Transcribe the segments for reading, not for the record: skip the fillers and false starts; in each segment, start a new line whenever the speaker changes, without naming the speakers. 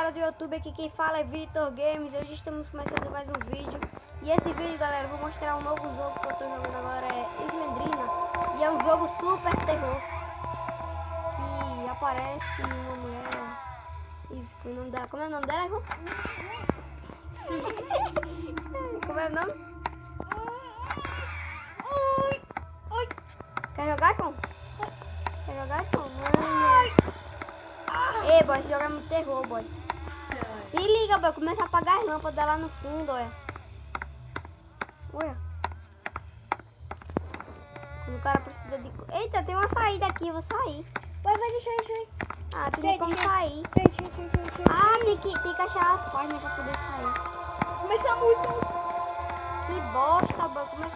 galera do YouTube, aqui quem fala é Vitor Games. Hoje estamos começando mais um vídeo. E esse vídeo, galera, eu vou mostrar um novo jogo que eu tô jogando agora, é Slendrina. E é um jogo super terror, que aparece uma mulher. Isso, o nome dela. Como é o nome dela, irmão? Como é o nome? Oi. Oi. Quer jogar, irmão? Quer jogar, irmão? Ei, boy, esse jogo é muito terror, boy. Se liga, boy, começa a apagar as lâmpadas lá no fundo, olha. Olha. Quando o cara precisa de... Eita, tem uma saída aqui, eu vou sair.
Vai, deixa aí.
Ah, tem como sair.
Deixa.
Ah, tem que achar as páginas pra poder sair.
Começou a música.
Que bosta, boy, como é que...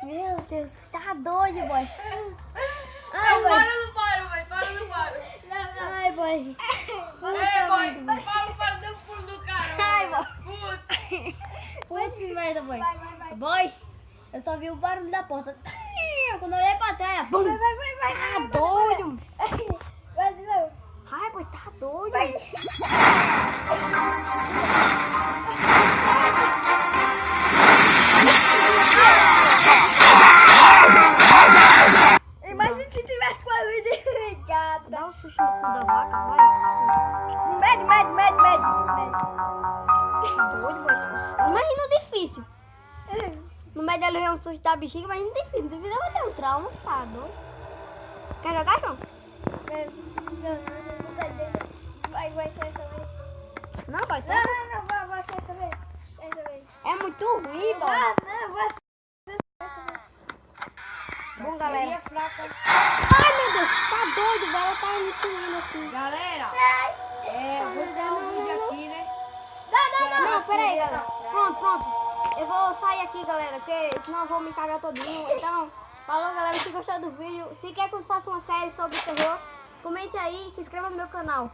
Meu Deus, tá doido, boy. Ai, boy.
Para,
Ai, boy.
para, deu um pulo do cara.
Ai, boy.
Putz.
Putz, merda, boy.
Vai.
Boy, eu só vi o barulho da porta. Quando eu olhei pra trás, bum.
Vai.
Tá doido.
Vai de novo.
Ai, boy, tá doido.
Imagina se tivesse com a luz desligada.
Dá um susto no cu da vaca, vai.
Médio.
Doido, boy. Imagina o difícil. No meio dele é um susto da bexiga, imagina o difícil. O difícil vai ter um trauma, tá doido. Quer jogar, João?
Não tá dentro. Vai ser essa vez.
Não, boy, tá.
Não, vai ser essa vez.
É muito ruim, boy.
Não, vai ser essa vez.
Bom, galera.
Fraca.
Ai, meu Deus, tá doido, velho. Ela tá me comendo aqui.
Galera, vou encerrar o vídeo aqui, né?
Não, pera aí, galera. Pronto. Eu vou sair aqui, galera, porque senão eu vou me cagar todinho. Então, falou, galera. Se gostou do vídeo, se quer que eu faça uma série sobre terror, comente aí e se inscreva no meu canal.